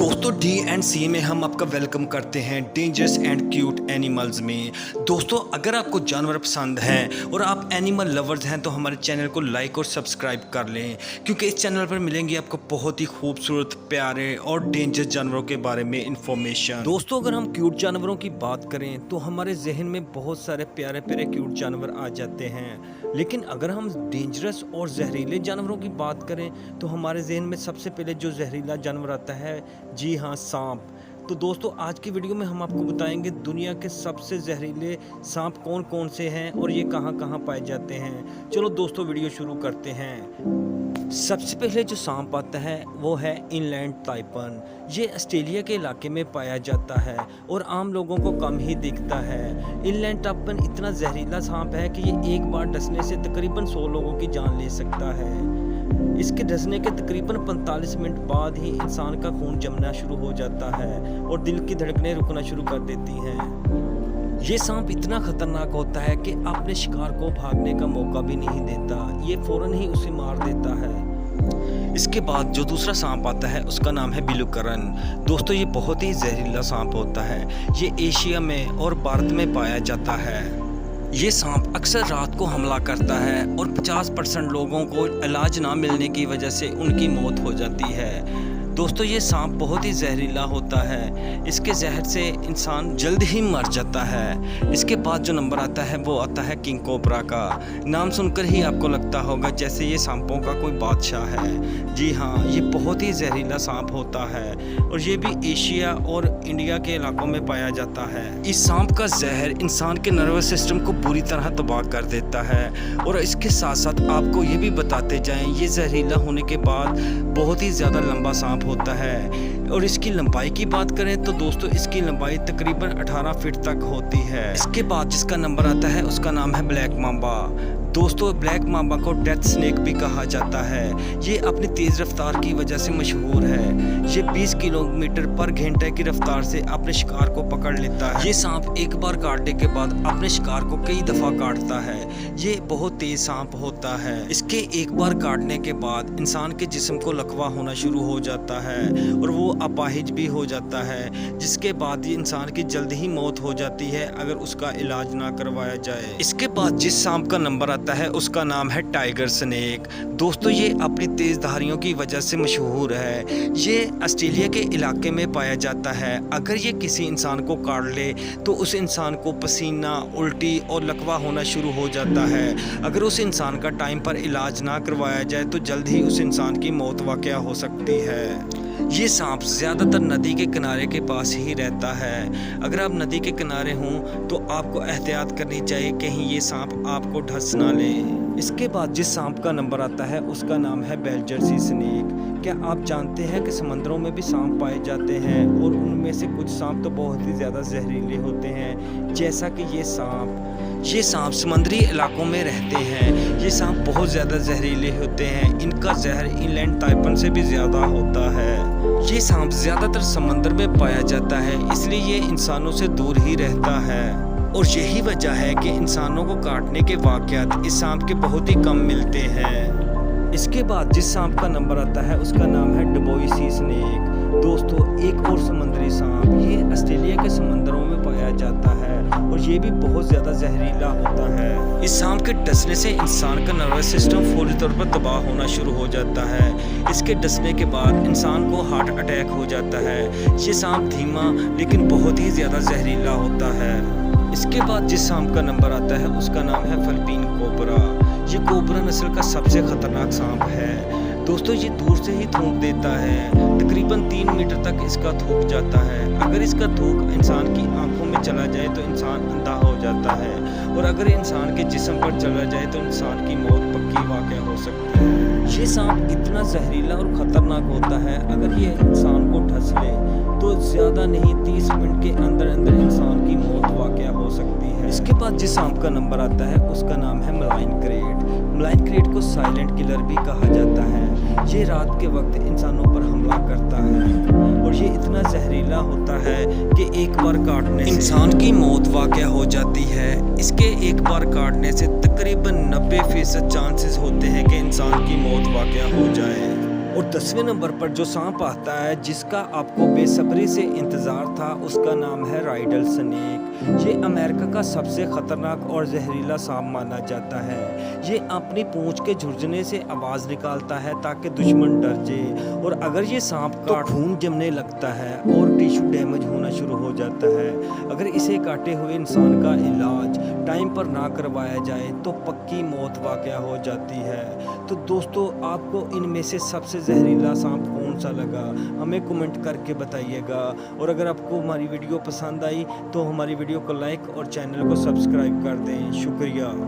दोस्तों D&C में हम आपका वेलकम करते हैं डेंजरस एंड क्यूट एनिमल्स में। दोस्तों अगर आपको जानवर पसंद हैं और आप एनिमल लवर्स हैं तो हमारे चैनल को लाइक और सब्सक्राइब कर लें, क्योंकि इस चैनल पर मिलेंगी आपको बहुत ही खूबसूरत, प्यारे और डेंजरस जानवरों के बारे में इंफॉर्मेशन। दोस्तों अगर हम क्यूट जानवरों की बात करें तो हमारे जहन में बहुत सारे प्यारे प्यारे क्यूट जानवर आ जाते हैं, लेकिन अगर हम डेंजरस और जहरीले जानवरों की बात करें तो हमारे जहन में सबसे पहले जो जहरीला जानवर आता है, जी हाँ, सांप। तो दोस्तों आज की वीडियो में हम आपको बताएंगे दुनिया के सबसे जहरीले सांप कौन कौन से हैं और ये कहाँ कहाँ पाए जाते हैं। चलो दोस्तों वीडियो शुरू करते हैं। सबसे पहले जो सांप आता है वो है इनलैंड ताइपन। ये ऑस्ट्रेलिया के इलाके में पाया जाता है और आम लोगों को कम ही दिखता है। इनलैंड ताइपन इतना जहरीला सांप है कि ये एक बार डसने से तकरीबन 100 लोगों की जान ले सकता है। इसके डसने के तकरीबन 45 मिनट बाद ही इंसान का खून जमना शुरू हो जाता है और दिल की धड़कनें रुकना शुरू कर देती हैं। ये सांप इतना खतरनाक होता है कि अपने शिकार को भागने का मौका भी नहीं देता, ये फौरन ही उसे मार देता है। इसके बाद जो दूसरा सांप आता है उसका नाम है बिलुकरन। दोस्तों ये बहुत ही जहरीला सांप होता है। ये एशिया में और भारत में पाया जाता है। ये सांप अक्सर रात को हमला करता है और 50% लोगों को इलाज ना मिलने की वजह से उनकी मौत हो जाती है। दोस्तों ये सांप बहुत ही जहरीला होता है, इसके जहर से इंसान जल्द ही मर जाता है। इसके बाद जो नंबर आता है वो आता है किंग कोबरा का। नाम सुनकर ही आपको लगता होगा जैसे ये सांपों का कोई बादशाह है। जी हाँ, ये बहुत ही जहरीला सांप होता है और ये भी एशिया और इंडिया के इलाकों में पाया जाता है। इस सांप का जहर इंसान के नर्वस सिस्टम को बुरी तरह तबाह कर देता है। और इसके साथ साथ आपको ये भी बताते जाएं, ये जहरीला होने के बाद बहुत ही ज़्यादा लंबा सांप होता है। और इसकी लंबाई की बात करें तो दोस्तों इसकी लंबाई तकरीबन 18 फीट तक होती है। इसके बाद जिसका नंबर आता है उसका नाम है ब्लैक मांबा। दोस्तों ब्लैक मांबा को डेथ स्नेक भी कहा जाता है। ये अपनी तेज़ रफ्तार की वजह से मशहूर है। ये 20 किलोमीटर पर घंटे की रफ्तार से अपने शिकार को पकड़ लेता है। ये सांप एक बार काटने के बाद अपने शिकार को कई दफ़ा काटता है। ये बहुत तेज सांप होता है। इसके एक बार काटने के बाद इंसान के जिस्म को लकवा होना शुरू हो जाता है और वो अपाहिज भी हो जाता है, जिसके बाद ये इंसान की जल्द ही मौत हो जाती है अगर उसका इलाज ना करवाया जाए। इसके बाद जिस सांप का नंबर है उसका नाम है टाइगर स्नेक। दोस्तों ये अपनी तेज धारियों की वजह से मशहूर है। ये ऑस्ट्रेलिया के इलाके में पाया जाता है। अगर ये किसी इंसान को काट ले तो उस इंसान को पसीना, उल्टी और लकवा होना शुरू हो जाता है। अगर उस इंसान का टाइम पर इलाज ना करवाया जाए तो जल्द ही उस इंसान की मौत वाक़या हो सकती है। ये सांप ज़्यादातर नदी के किनारे के पास ही रहता है। अगर आप नदी के किनारे हों तो आपको एहतियात करनी चाहिए कहीं ये सांप आपको ढस ना ले। इसके बाद जिस सांप का नंबर आता है उसका नाम है बेल्जर सी स्नेक। क्या आप जानते हैं कि समंदरों में भी सांप पाए जाते हैं और उनमें से कुछ सांप तो बहुत ही ज़्यादा जहरीले होते हैं, जैसा कि ये सांप समुद्री इलाकों में रहते हैं। ये सांप बहुत ज़्यादा जहरीले होते हैं। इनका जहर इनलैंड ताइपन से भी ज़्यादा होता है। ये सांप ज़्यादातर समंदर में पाया जाता है, इसलिए ये इंसानों से दूर ही रहता है। और यही वजह है कि इंसानों को काटने के वाक़यात इस सांप के बहुत ही कम मिलते हैं। इसके बाद जिस सांप का नंबर आता है उसका नाम है डुबोई सी स्नेक। दोस्तों एक और समुद्री सांप, ये ऑस्ट्रेलिया के समंदरों में पाया जाता है और ये भी बहुत ज़्यादा जहरीला होता है। इस सांप के डसने से इंसान का नर्वस सिस्टम फौरी तौर पर तबाह होना शुरू हो जाता है। इसके डसने के बाद इंसान को हार्ट अटैक हो जाता है। ये सांप धीमा लेकिन बहुत ही ज़्यादा जहरीला होता है। इसके बाद जिस सांप का नंबर आता है उसका नाम है फिलिपीन कोबरा। ये कोबरा नस्ल का सबसे खतरनाक सांप है। दोस्तों ये दूर से ही थूक देता है, तकरीबन 3 मीटर तक इसका थूक जाता है। अगर इसका थूक इंसान की आंखों में चला जाए तो इंसान अंधा हो जाता है और अगर इंसान के जिस्म पर चला जाए तो इंसान की मौत पक्की वाक़या हो सकती है। ये सांप इतना जहरीला और ख़तरनाक होता है, अगर ये इंसान को ढस ले तो ज़्यादा नहीं 30 मिनट के अंदर अंदर इंसान की मौत वाक़या हो सकती है। इसके बाद जिस सांप का नंबर आता है उसका नाम है मलाइन क्रेट। मलाइन क्रेट को साइलेंट किलर भी कहा जाता है। ये रात के वक्त इंसानों पर हमला करता है और ये इतना जहरीला होता है कि एक बार काटने से इंसान की मौत वाक़या हो जाती है। इसके एक बार काटने से तकरीबन 90% चांसेस होते हैं कि इंसान की मौत वाक़या हो जाए। और 10वें नंबर पर जो सांप आता है जिसका आपको बेसब्री से इंतज़ार था, उसका नाम है राइडल स्नेक। ये अमेरिका का सबसे ख़तरनाक और जहरीला सांप माना जाता है। ये अपनी पूंछ के झुर्रने से आवाज़ निकालता है ताकि दुश्मन डर जाए, और अगर ये सांप का खून जमने लगता है और टिश्यू डैमेज होना शुरू हो जाता है। अगर इसे काटे हुए इंसान का इलाज टाइम पर ना करवाया जाए तो पक्की मौत वाक़या हो जाती है। तो दोस्तों, आपको इनमें से सबसे जहरीला सांप कौन सा लगा, हमें कमेंट करके बताइएगा। और अगर आपको हमारी वीडियो पसंद आई तो हमारी वीडियो को लाइक और चैनल को सब्सक्राइब कर दें। शुक्रिया।